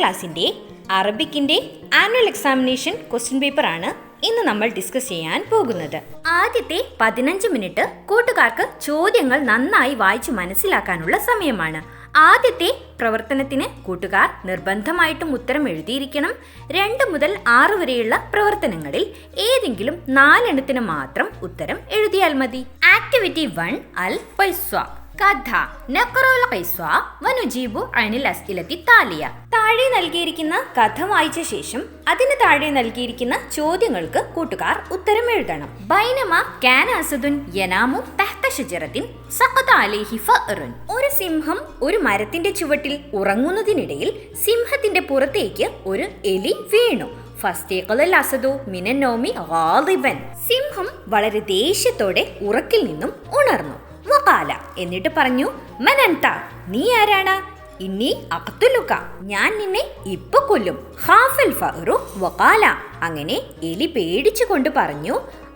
ക്ലാസ്സിൻ്റെ അറബിക്കിൻ്റെ annual examination question പേപ്പറാണ് ഇന്ന് നമ്മൾ ഡിസ്കസ് ചെയ്യാൻ പോകുന്നത്. ആദ്യത്തെ 15 മിനിറ്റ് കൂട്ടുകാർക്ക് ചോദ്യങ്ങൾ നന്നായി വായിച്ച് മനസ്സിലാക്കാനുള്ള സമയമാണ്. ആദ്യത്തെ പ്രവർത്തനത്തിന് കൂട്ടുകാർ നിർബന്ധമായിട്ടും ഉത്തരം എഴുതിയിരിക്കണം. 2 മുതൽ 6 വരെയുള്ള പ്രവർത്തനങ്ങളിൽ ഏതെങ്കിലും 4 എണ്ണത്തിന് മാത്രം ഉത്തരം എഴുതിയാൽ മതി. ആക്ടിവിറ്റി 1 അൽ ഖൈസ്വ കഥ നഖറുൽ ഖൈസ്വ വനുജീബു അനിൽ അസ്ഇലത്തി താലിയ. താഴെ നൽകിയിരിക്കുന്ന കഥ വായിച്ച ശേഷം അതിന് താഴെ നൽകിയിരിക്കുന്ന ചോദ്യങ്ങൾക്ക് കൂട്ടുകാർ ഉത്തരം എഴുതണം. ബൈനമ കാന അസദുൻ യനാമു തഹ്ത ഷജറത്തിൻ സഖത അലൈഹി ഫഅറുൻ. ഒരു സിംഹം ഒരു മരത്തിന്റെ ചുവട്ടിൽ ഉറങ്ങുന്നതിനിടയിൽ സിംഹത്തിന്റെ പുറത്തേക്ക് ഒരു എലി വീണു. സിംഹം വളരെ ദേഷ്യത്തോടെ ഉറക്കിൽ നിന്നും ഉണർന്നു. വഖാല എന്നിട്ട് പറഞ്ഞു, മനന്ത നീ ആരാണ്? ഇന്നി അഖ്തുലുക ഞാൻ നിന്നെ ഇപ്പൊ കൊല്ലും. ഖാഫൽ ഫഅറു വഖാല അങ്ങനെ എലി പേടിച്ചുകൊണ്ട് പറഞ്ഞു,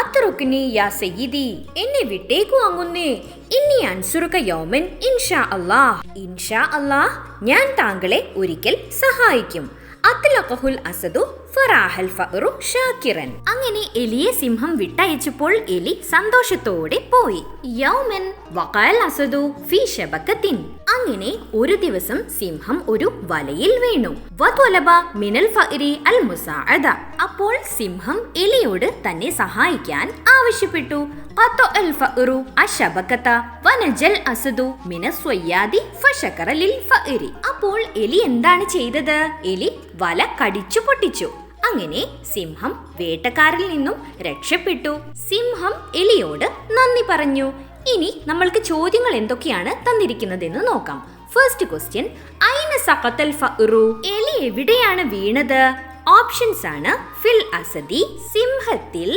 അത്റുക്നി യാ സയ്യിദി എന്നെ വിട്ടേക്കു അങ്ങുന്നേ. ഇന്നി അൻസുറുക യൗമൻ ഇൻഷാ അല്ലാഹ് ഇൻഷാ അല്ലാഹ് ഞാൻ താങ്കളെ ഒരിക്കൽ സഹായിക്കും. അത്ലഖഹുൽ അസദു ഫറാഹൽ ഫഅറു ഷാകിറൻ. അങ്ങനെ എലിയെ സിംഹം വിട്ടയച്ചപ്പോൾ എലി സന്തോഷത്തോടെ പോയി. യൗമൻ വഖഅൽ അസദു ഫീ ശബകത്തിൻ. അങ്ങനെ ഒരു ദിവസം സിംഹം ഒരു വലയിൽ വീണു. വത്വലബ മിനൽ ഫഅരി അൽ മുസാഅദ. അപ്പോൾ സിംഹം എലിയോട് തന്നെ സഹായിക്കാൻ ആവശ്യപ്പെട്ടു. ഖതഅൽ ഫഅറു അശബകത വനജൽ അസദു മിനസ് സ്വയ്യാദി ഫശകറ ലിൽ ഫഅരി. അപ്പോൾ എലി എന്താണ് ചെയ്തത്? എലി വല കടിച്ചു പൊട്ടിച്ചു. അങ്ങനെ സിംഹം വേട്ടക്കാരിൽ നിന്നും രക്ഷപ്പെട്ടു. സിംഹം എലിയോട് നന്ദി പറഞ്ഞു. ഇനി നമ്മൾക്ക് ചോദ്യങ്ങൾ എന്തൊക്കെയാണ് തന്നിരിക്കുന്നതെന്ന് നോക്കാം. ഫസ്റ്റ് ക്വസ്റ്റ്യൻ, ഐന സഖതൽ ഫഅറു. എലി എവിടെയാണ് വീണത്? ഓപ്ഷൻസ് ആണ് ഫിൽ അസദി സിംഹത്തിൽ,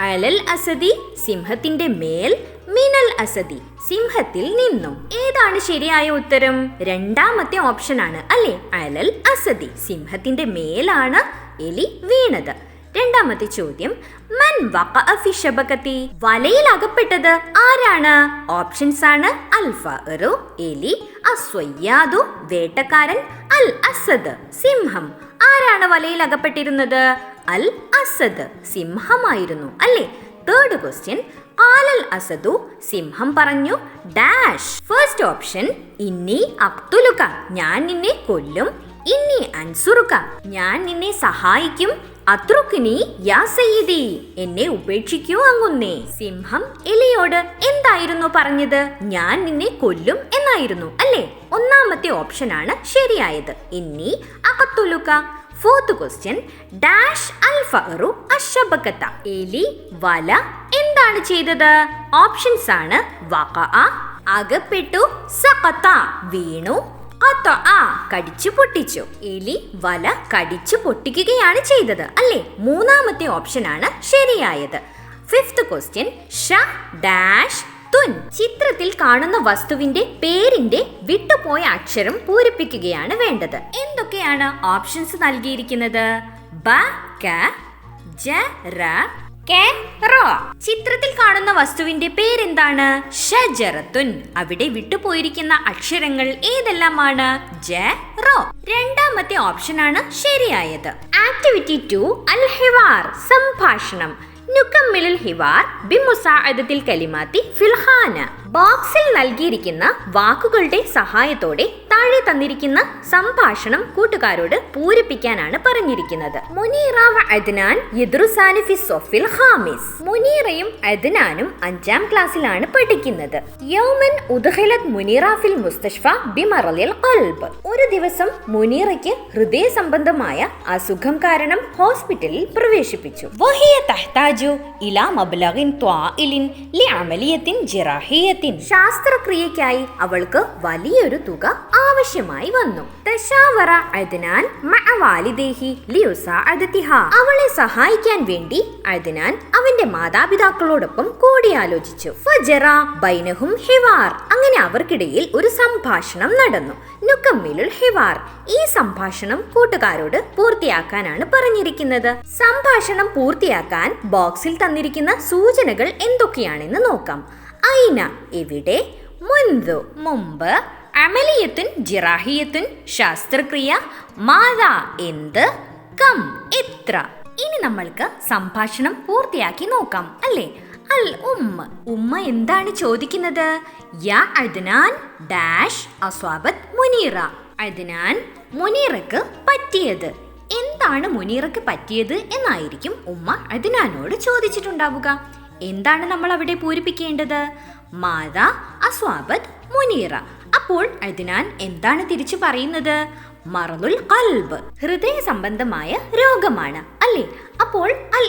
അലൽ അസദി സിംഹത്തിന്റെ മേൽ, മിനൽ അസദി സിംഹത്തിൽ നിന്നും. ഏതാണ് ശരിയായ ഉത്തരം? രണ്ടാമത്തെ ഓപ്ഷൻ ആണ് അല്ലേ? അലൽ അസദി സിംഹത്തിന്റെ മേലാണ് എലി വീണത്. രണ്ടാമത്തെ ചോദ്യം, മൻ വഖഅ ഫി ശബകതി. വലയിൽ അകപ്പെട്ടത് ആരാണ്? ഓപ്ഷൻസ് ആണ് അൽ ഫഅറു എലി, അസ്വയ്യാദു വേട്ടക്കാരൻ, അൽ അസദ് സിംഹം. ആരാണ് വലയിൽ അകപ്പെട്ടിരുന്നത്? അൽ അസദ് സിംഹമായിരുന്നു അല്ലേ? തേർഡ് ക്വസ്റ്റ്യൻ, ഖാലൽ അസദു സിംഹം പറഞ്ഞു ഡാഷ്. ഫസ്റ്റ് ഓപ്ഷൻ ഇന്നി അഖ്തുലുക ഞാൻ നിന്നെ കൊല്ലും, ഇന്നി അൻസുറുക ഞാൻ നിന്നെ സഹായിക്കും, അത്രുക്നി യാ സയ്യിദി എന്നെ ഉപേക്ഷിക്കൂ അങ്ങുന്നേ. സിംഹം എലിയോട് എന്തായിരുന്നു പറഞ്ഞത്? ഞാൻ നിന്നെ കൊല്ലും എന്നായിരുന്നു അല്ലേ? ഒന്നാമത്തെ ഓപ്ഷൻ ആണ് ശരിയായത്, ഇന്നി അഖ്തുലുക. ഫോർത്ത് ക്വസ്റ്റ്യൻ, ഡാഷ് അൽ ഫഅറു അശബകത. എലി വല എന്താണ് ചെയ്തത്? ഓപ്ഷൻസ് ആണ് വഖഅ അകപ്പെട്ടു, സഖത വീണു, ഖതഅ കടിച്ചു പൊട്ടിച്ചു. എലി വല കടിച്ചു പൊട്ടിക്കുകയാണ് ചെയ്തത് അല്ലേ? മൂന്നാമത്തെ ഓപ്ഷൻ ആണ് ശരിയായത്. ഫിഫ്ത് ക്വസ്റ്റ്യൻ, ഷ ഡാഷ് തുൻ. ചിത്രത്തിൽ കാണുന്ന വസ്തുവിന്റെ പേരിന്റെ വിട്ടുപോയ അക്ഷരം പൂരിപ്പിക്കുകയാണ് വേണ്ടത്. എന്തൊക്കെയാണ് ഓപ്ഷൻസ് നൽകിയിരിക്കുന്നത്? ബ ക ജ റ കെ റോ. ചിത്രത്തിൽ കാണുന്ന വസ്തുവിന്റെ പേരെന്താണ്? ഷജറത്തുൻ. അവിടെ വിട്ടുപോയിരിക്കുന്ന അക്ഷരങ്ങൾ ഏതെല്ലാമാണ്? ജ റോ. രണ്ടാമത്തെ ഓപ്ഷൻ ആണ് ശരിയായത്. ആക്ടിവിറ്റി 2 അൽ ഹിവാർ സംഭാഷണം. നുക്കമ്മിലുൽ ഹിവാർ ബിമുസാഅദത്തിൽ കലിമാത്തി ഫിൽ ഖാന. ബോക്സിൽ നൽകിയിരിക്കുന്ന വാക്കുകളുടെ സഹായത്തോടെ താഴെ തന്നിരിക്കുന്ന സംഭാഷണം കൂട്ടുകാരോട് പൂരിപ്പിക്കാനാണ് പറഞ്ഞിരിക്കുന്നത്. മുനീറ വ അദ്നാൻ യദ്റുസാനി ഫി സ്വഫിൽ ഖാമിസ്. മുനീറയും അദ്നാനും 5ാം ക്ലാസ്സിലാണ് പഠിക്കുന്നത്. യൗമൻ ഉദ്ഖിലത് മുനീറ ഫിൽ മുസ്തശ്ഫ ബിമറലിൽ ഖൽബ്. ഒരു ദിവസം മുനീറയ്ക്ക് ഹൃദയ സംബന്ധമായ അസുഖം കാരണം ഹോസ്പിറ്റലിൽ പ്രവേശിപ്പിച്ചു. വഹിയ തഹ്താജു ഇലാ മബ്ലഗിൻ ത്വാഇലിൻ ലിഅമലിയത്തിൻ ജിറാഹിയത്തിൻ. ശാസ്ത്രക്രിയയ്ക്കായി അവൾക്ക് വലിയൊരു തുക ആവശ്യമായി വന്നു. തശാവറ അദ്നാൻ മഅ വാലിദൈഹി ലിയുസാഅദതിഹ. അവളെ സഹായിക്കാൻ വേണ്ടി അദ്നാൻ അവന്റെ മാതാപിതാക്കളോടൊപ്പം കൂടിയാലോചിച്ചു. ഫജറ ബൈനഹും ഹിവാർ. അങ്ങനെ അവർക്കിടയിൽ ഒരു സംഭാഷണം നടന്നു. നുക്കമ്മിലുൽ ഹിവാർ. ഈ സംഭാഷണം കൂട്ടുകാരോട് പൂർത്തിയാക്കാനാണ് പറഞ്ഞിരിക്കുന്നത്. സംഭാഷണം പൂർത്തിയാക്കാൻ ബോക്സിൽ തന്നിരിക്കുന്ന സൂചനകൾ എന്തൊക്കെയാണെന്ന് നോക്കാം. ഐന എവിടെ, മുൻദു മുമ്പ്, അമലിയത്തുൻ ജിറാഹിയത്തുൻ ശാസ്ത്രക്രിയ, മാതാ എന്ത്, കം എത്ര. ഇനി നമ്മൾക്ക് സംഭാഷണം പൂർത്തിയാക്കി നോക്കാം അല്ലേ. അൽ ഉമ്മ എന്താണ് ചോദിക്കുന്നത്? യാ അദ്നാൻ ഡാഷ് അസ്വാബത് മുനീറ. അദ്നാൻ, മുനീറക്ക് പറ്റിയത് എന്താണ്? മുനീറക്ക് പറ്റിയത് എന്നായിരിക്കും ഉമ്മ അദ്നാനോട് ചോദിച്ചിട്ടുണ്ടാവുക. എന്താണ് നമ്മൾ അവിടെ പൂരിപ്പിക്കേണ്ടത്? മാതാ അസ്വാബത് മുനീറ. അപ്പോൾ അദ്നാൻ എന്താണ് തിരിച്ചു പറയുന്നത്? മറദുൽ ഖൽബ്, ഹൃദയ സംബന്ധമായ രോഗമാണ് അല്ലേ. അപ്പോൾ അൽ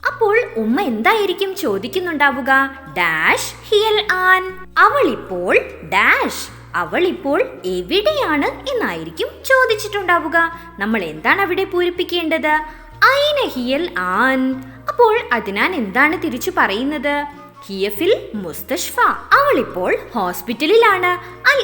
അപ്പോൾ ഉമ്മ എന്തായിരിക്കും ചോദിക്കുന്നുണ്ടാവുക? ഡാഷ് ഹിയൽ ആൻ, അവളിപ്പോൾ ഡാഷ്, അവളിപ്പോൾ എവിടെയാണ് എന്നായിരിക്കും ചോദിച്ചിട്ടുണ്ടാവുക. നമ്മൾ എന്താണ് അവിടെ പൂരിപ്പിക്കേണ്ടത്? ഐന ഹിയൽ ആൻ. അപ്പോൾ അദ്നാൻ എന്താണ് തിരിച്ചു പറയുന്നത്? ഹിയ ഫിൽ മുസ്തഷ്ഫ, അവളിപ്പോൾ ഹോസ്പിറ്റലിലാണ്. അൽ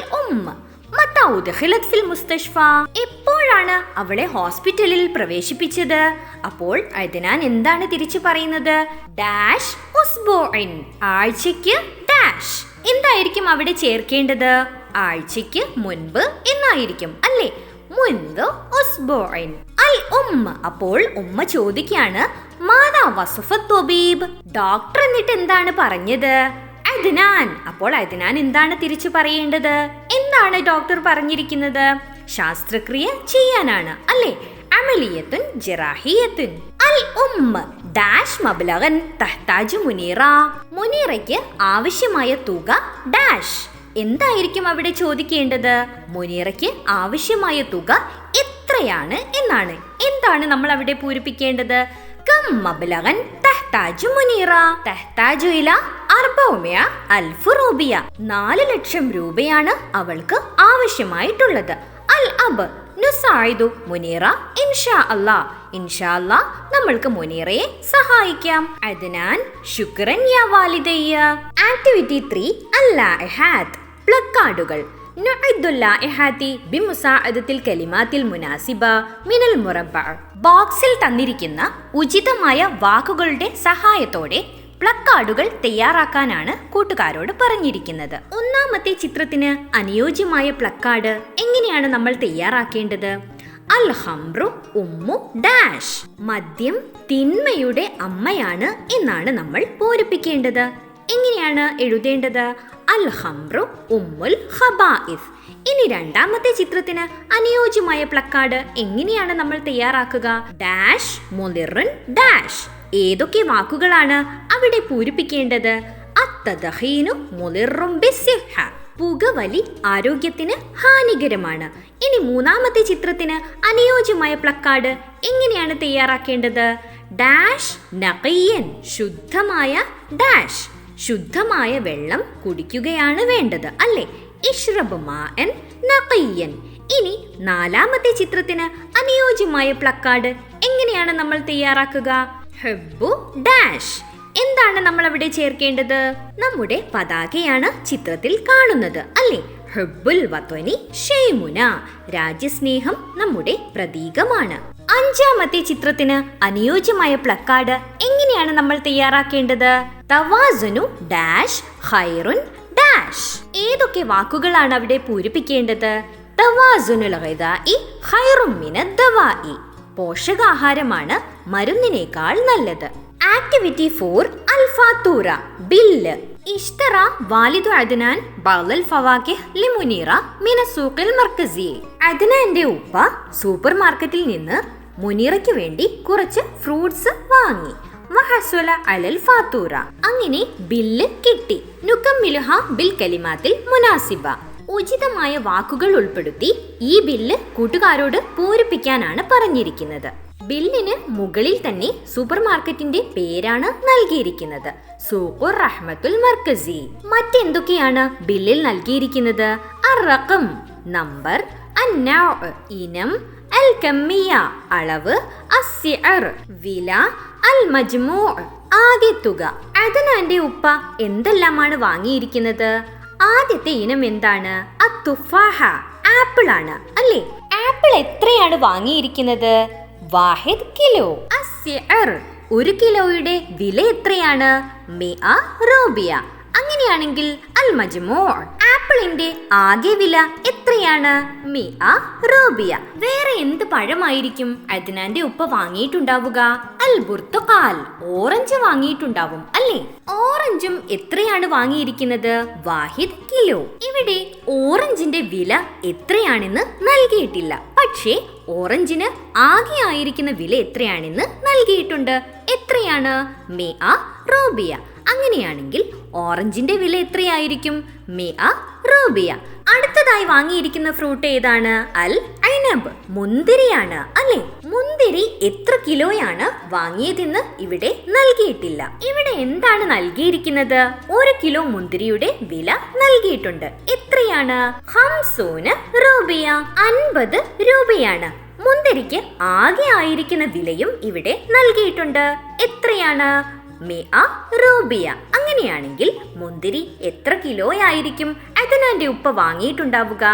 മത്താ ഉദ്ഖിലത് ഫിൽ മുസ്തഷ്ഫ, എപ്പോഴാണ് അവളെ ഹോസ്പിറ്റലിൽ പ്രവേശിപ്പിച്ചത്? അപ്പോൾ അദ്നാൻ എന്താണ് തിരിച്ചു പറയുന്നത്? ഡാഷ് ഉസ്ബുഇൻ, ആഴ്ചയ്ക്ക് ഡാഷ്. എന്തായിരിക്കും അവിടെ ചേർക്കേണ്ടത്? ആഴ്ചയ്ക്ക് മുൻപ് എന്നായിരിക്കും അല്ലേ. മുൻപ് ഉസ്ബുഇൻ. അൽ അപ്പോൾ ഉമ്മ ചോദിക്കാണ്, മാതാ വസഫത് ത്വബീബ്, ഡോക്ടർ എന്നിട്ട് എന്താണ് പറഞ്ഞത്? അദ്നാൻ. അപ്പോൾ അദ്നാൻ എന്താണ് തിരിച്ചു പറയേണ്ടത്? എന്താണ് ഡോക്ടർ പറഞ്ഞിരിക്കുന്നത്? ശാസ്ത്രക്രിയ ചെയ്യാനാണ് അല്ലേ. അമലിയത്തുൻ ജിറാഹിയത്തുൻ. അൽ ഡാഷ് മബ്ലഗൻ തഹ്താജു മുനീറ, മുനീറയ്ക്ക് ആവശ്യമായ തുക ഡാഷ്. എന്തായിരിക്കും അവിടെ ചോദിക്കേണ്ടത്? മുനീറയ്ക്ക് ആവശ്യമായ തുക എത്രയാണ് എന്നാണ്. എന്താണ് നമ്മൾ അവിടെ പൂരിപ്പിക്കേണ്ടത്? കം മബ്ലഗൻ തഹ്താജു മുനീറ, തഹ്താജു ഇല 400,000 റൂബിയ, 4 ലക്ഷം രൂപയാണ് അവൾക്ക് ആവശ്യമായിട്ടുള്ളത്. അൽ നുസായിദു മുനീറ ഇൻഷാ അല്ലാ, ഇൻഷാ അല്ലാ നമ്മൾക്ക് മുനീറയെ സഹായിക്കാം. അദ്നാൻ ശുക്രൻ യാ വാലിദയ്യ. ആക്ടിവിറ്റി 3 അല്ലാഇഹാത്ത്, പ്ലക്കാർഡുകൾ. ബോക്സിൽ തന്നിരിക്കുന്ന ഉചിതമായ വാക്കുകളുടെ സഹായത്തോടെ പ്ലക്കാർഡുകൾ തയ്യാറാക്കാനാണ് കൂട്ടുകാരോട് പറഞ്ഞിരിക്കുന്നത്. ഒന്നാമത്തെ ചിത്രത്തിന് അനുയോജ്യമായ പ്ലക്കാർഡ് എങ്ങനെയാണ് നമ്മൾ തയ്യാറാക്കേണ്ടത്? അൽ ഹംറു ഉമ്മു ഡാഷ്, മദ്യം തിന്മയുടെ അമ്മയാണ് എന്നാണ് നമ്മൾ പൂരിപ്പിക്കേണ്ടത്. എങ്ങനെയാണ് എഴുതേണ്ടത്? അൽ ഹംറു ഉമ്മുൽ ഖബായിസ്. ഇനി രണ്ടാമത്തെ ചിത്രത്തിന് അനുയോജ്യമായ പ്ലക്കാർഡ് എങ്ങനെയാണ് നമ്മൾ തയ്യാറാക്കുക? ഡാഷ് മുദിറുൻ ഡാഷ്. ഏതൊക്കെ വാക്കുകളാണ് അവിടെ പൂരിപ്പിക്കേണ്ടത്? അത്തദഖീനു മുദിറുൻ ബിസ്സിഹ, പുകവലി ആരോഗ്യത്തിന് ഹാനികരമാണ്. ഇനി മൂന്നാമത്തെ ചിത്രത്തിന് അനുയോജ്യമായ പ്ലക്കാർഡ് എങ്ങനെയാണ് തയ്യാറാക്കേണ്ടത്? ഡാഷ് നഖിയൻ, ശുദ്ധമായ ഡാഷ്, ശുദ്ധമായ വെള്ളം കുടിക്കുകയാണ് വേണ്ടത് അല്ലേ. ഇഷ്റബ് മാഅൻ നഖിയൻ. ഇനി നാലാമത്തെ ചിത്രത്തിന് അനുയോജ്യമായ പ്ലക്കാർഡ് എങ്ങനെയാണ് നമ്മൾ തയ്യാറാക്കുക? ഹബ്ബു ഡാഷ്. എന്താണ് നമ്മൾ അവിടെ ചേർക്കേണ്ടത്? നമ്മുടെ പതാകയാണ് ചിത്രത്തിൽ കാണുന്നത് അല്ലേ. ഹബ്ബുൽ വത്വനി ഷെയ്മുന, രാജ്യസ്നേഹം നമ്മുടെ പ്രതീകമാണ്. അഞ്ചാമത്തെ ചിത്രത്തിന് അനുയോജ്യമായ പ്ലക്കാർഡ് എങ്ങനെയാണ് നമ്മൾ തയ്യാറാക്കേണ്ടത്? തവാസുനു ഡാഷ് ഖൈറുൻ ഡാഷ്. ഏതൊക്കെ വാക്കുകളാണ് അവിടെ പൂരിപ്പിക്കേണ്ടത്? തവാസുനുൽ ഗിദാഇ ഖൈറുൻ മിനദ് ദവാഇ, പോഷകാഹാരമാണ് മരുന്നിനേക്കാൾ നല്ലത്. ആക്ടിവിറ്റി 4 അൽ ഫാത്തൂറ, ബില്ല്. ഇഷ്തറ വാലിദു അദ്നാൻ ബഅ്ദൽ ഫവാകിഹ് ലിമുനീറ മിന സൂഖിൽ മർകസി. അദ്നാന്റെ ഉപ്പ സൂപ്പർ മാർക്കറ്റിൽ നിന്ന് മുനീറയ്ക്ക് വേണ്ടി കുറച്ച് ഫ്രൂട്ട്സ് വാങ്ങി. വഹസുല അലൽ ഫാത്തൂറ, അങ്ങനെ ബില്ല് കിട്ടി. നുകമ്മിലുഹ ബിൽ കലിമാത്തിൽ മുനാസിബ, ഉചിതമായ വാക്കുകൾ ഉൾപ്പെടുത്തി ഈ ബില്ല് കൂട്ടുകാരോട് പൂരിപ്പിക്കാനാണ് പറഞ്ഞിരിക്കുന്നത്. ബില്ലിന് മുകളിൽ തന്നെ സൂപ്പർ മാർക്കറ്റിന്റെ പേരാണ് നൽകിയിരിക്കുന്നത്, സൂഖുർ റഹ്മത്തുൽ മർകസി. മറ്റെന്തൊക്കെയാണ് ബില്ലിൽ നൽകിയിരിക്കുന്നത്? അർറഖം നമ്പർ, അന്നൗ ഇനം, അൽ കമ്മിയ അളവ്, അസ്സിഅർ വില, അൽ മജ്മൂ ആകെ തുക. അദ്നാന്റെ ഉപ്പ എന്തെല്ലാമാണ് വാങ്ങിയിരിക്കുന്നത്? ആദ്യത്തെ ഇനം എന്താണ്? അത്തുഫാഹ, ആപ്പിൾ ആണ് അല്ലേ. ആപ്പിൾ എത്രയാണ് വാങ്ങിയിരിക്കുന്നത്? വാഹിദ് കിലോ. അസ്സിഅർ, 1 കിലോയുടെ വില എത്രയാണ്? 100 റൂബിയ. അങ്ങനെ അങ്ങനെയാണെങ്കിൽ അൽ മജ്മൂ ആപ്പിളിന്റെ ആകെ വില എത്രയാണ്? മിഅ റൂബിയ. വേറെ എന്ത് പഴമായിരിക്കും അദ്നാന്റെ ഉപ്പ വാങ്ങിയിട്ടുണ്ടാവുക? അൽ ബുർത്തുഖാൽ ഓറഞ്ച് വാങ്ങിയിട്ടുണ്ടാവും അല്ലേ? ഓറഞ്ചും എത്രയാണ് വാങ്ങിയിരിക്കുന്നത്? വാഹിദ് കിലോ. ഇവിടെ ഓറഞ്ചിന്റെ വില എത്രയാണെന്ന് നൽകിയിട്ടില്ല, പക്ഷേ ഓറഞ്ചിന് ആകെ ആയിരിക്കുന്ന വില എത്രയാണെന്ന് നൽകിയിട്ടുണ്ട്. എത്രയാണ്? മിഅ റൂബിയ. അങ്ങനെയാണെങ്കിൽ ഓറഞ്ചിന്റെ വില എത്രയായിരിക്കും? മിഅ റൂബിയ. അടുത്തതായി വാങ്ങിയിരിക്കുന്ന ഫ്രൂട്ട് ഏതാണ്? അൽ ഐനബ് മുന്തിരിയാണ് അല്ലെ? മുന്തിരി എത്ര കിലോയാണ് വാങ്ങിയതെന്ന് ഇവിടെ നൽകിയിട്ടില്ല. ഇവിടെ എന്താണ് നൽകിയിരിക്കുന്നത്? 1 കിലോ മുന്തിരിയുടെ വില നൽകിയിട്ടുണ്ട്. എത്രയാണ്? 50 റൂബിയ. 50 രൂപയാണ്. മുന്തിരിക്ക് ആകെ ആയിരിക്കുന്ന വിലയും ഇവിടെ നൽകിയിട്ടുണ്ട്. എത്രയാണ്? മിഅ റൂബിയ. അങ്ങനെയാണെങ്കിൽ മുന്തിരി എത്ര കിലോ ആയിരിക്കും അദ്നാന്റെ ഉപ്പ വാങ്ങിയിട്ടുണ്ടാവുക?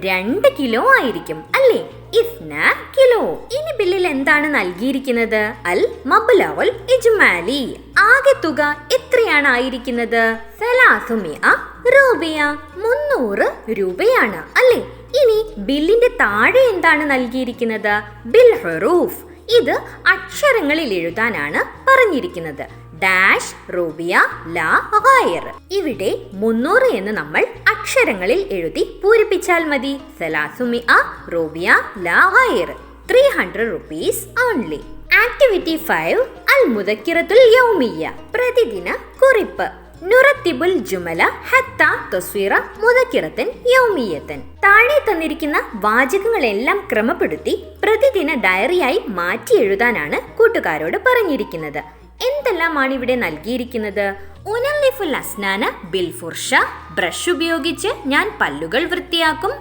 2 കിലോ ആയിരിക്കും അല്ലേ? 2 കിലോ. ഇനി ബില്ലിൽ എന്താണ് നൽകിയിരിക്കുന്നത്? അൽ മബ്ലഉൽ ഇജ്മാലി. ആകെ തുക എത്രയാണ് ആയിരിക്കുന്നത്? 300 റൂബിയ. 300 രൂപയാണ് അല്ലേ? ഇനി ബില്ലിന്റെ താഴെ എന്താണ് നൽകിയിരിക്കുന്നത്? ബിൽ ഹുറൂഫ്. ഇത് അക്ഷരങ്ങളിൽ എഴുതാനാണ് പറഞ്ഞിരിക്കുന്നത്. ഡാഷ് റൂബിയ ലാ ഗൈർ. ഇവിടെ 300 എന്ന് നമ്മൾ അക്ഷരങ്ങളിൽ എഴുതി പൂരിപ്പിച്ചാൽ മതി. 300 റൂബിയ ലാ ഗൈർ. 300 rupees only. ആക്ടിവിറ്റി 5 അൽ മുദക്കിറത്തുൽ യൗമിയ. പ്രതിദിന കുറിപ്പ്. നുറത്തിബുൽ ജുമല ഹത്ത തസ്വീറ മുദക്കിറത്തൻ യൗമിയത്തൻ. താഴെ തന്നിരിക്കുന്ന വാചകങ്ങളെല്ലാം ക്രമപ്പെടുത്തി പ്രതിദിന ഡയറിയായി മാറ്റി എഴുതാനാണ് കൂട്ടുകാരോട് പറഞ്ഞിരിക്കുന്നത്. എന്തെല്ലാമാണ് ഇവിടെ നൽകിയിരിക്കുന്നത്? ഉനല്ലിഫുൽ അസ്നാന ബിൽ ഫുർഷ. ബ്രഷ് ഉപയോഗിച്ച് ഞാൻ പല്ലുകൾ വൃത്തിയാക്കും.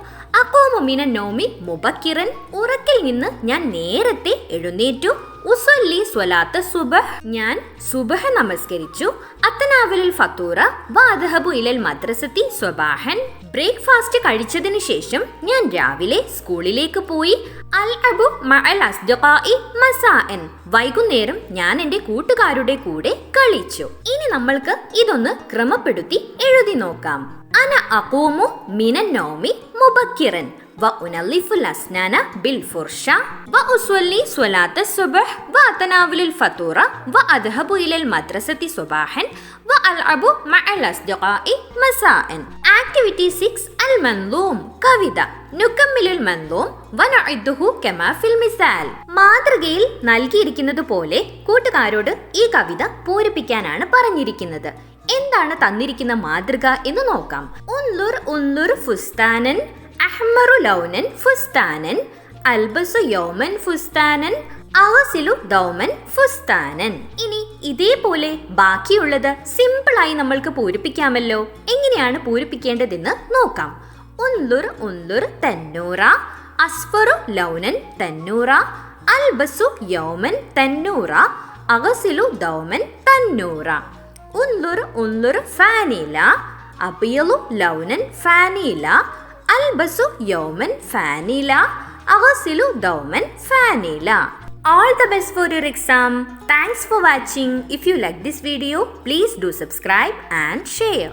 അഖൂമു മിനൻ നൗമി മുബക്കിറൻ. ഉറക്കിൽ നിന്ന് ഞാൻ നേരത്തെ എഴുന്നേറ്റു. ഉസല്ലി സ്വലാത്ത സുബഹ്. ഞാൻ സുബഹ് നമസ്കരിച്ചു. അത്തനാവലുൽ ഫത്തൂറ വഅദ്ഹബു ഇലൽ മദ്രസത്തി സ്വബാഹൻ. ബ്രേക്ക്ഫാസ്റ്റ് കഴിച്ചതിന് ശേഷം ഞാൻ രാവിലെ സ്കൂളിലേക്ക് പോയി. അൽ അബു മഅൽ അസ്ദിഖാഇ മസാഅൻ. വൈകുന്നേരം ഞാൻ എൻ്റെ കൂട്ടുകാരുടെ കൂടെ കളിച്ചു. ഇനി നമ്മൾക്ക് ഇതൊന്ന് ക്രമപ്പെടുത്തി എഴുതി നോക്കാം. അന അഖൂമു മിനൻ നൗമി മുബക്കിറൻ وأنظف الأسنان بالفرشاة وأصلي صلاة الصبح وأتناول الفطور وأذهب إلى المدرسة صباحا وألعب مع الأصدقاء مساء. Activity 6 المنظوم. കവിത. نكمل المنظوم ونعده كما في المثال. മാതൃകയിൽ നൽകിയിരിക്കുന്നത് പോലെ കൂട്ടുകാരോട് ഈ കവിത പൂരിപ്പിക്കാനാണ് പറഞ്ഞിരിക്കുന്നത്. എന്താണ് തന്നിരിക്കുന്ന മാതൃക എന്ന് നോക്കാം. ഉൻലുർ ഉൻലുർ ഫുസ്താനൻ അഹ്മറു ലൗനൻ ഫുസ്താനൻ അൽബസു യൗമൻ ഫുസ്താനൻ അഗസിലു ദൗമൻ ഫുസ്താനൻ. ഇനി ഇതേപോലെ ബാക്കിയുള്ളത് സിമ്പിളായി നമ്മൾക്ക് പൂരിപ്പിക്കാമല്ലോ. എങ്ങനെയാണ് പൂരിപ്പിക്കേണ്ടതെന്ന് നോക്കാം. ഉൻലുർ ഉൻലുർ തന്നൂറ അസ്ഫറു ലൗനൻ തന്നൂറ അൽബസു യൗമൻ തന്നൂറ അഗസിലു ദൗമൻ തന്നൂറ. ഉൻലുർ ഉൻലുർ ഫാനില അബിയലു ലൗനൻ ഫാനില അൽബസു യൗമൻ ഫാനില അഗസിലു ദൗമൻ ഫാനില. All the best for your exam. Thanks for watching. If you like this video, please do subscribe and share.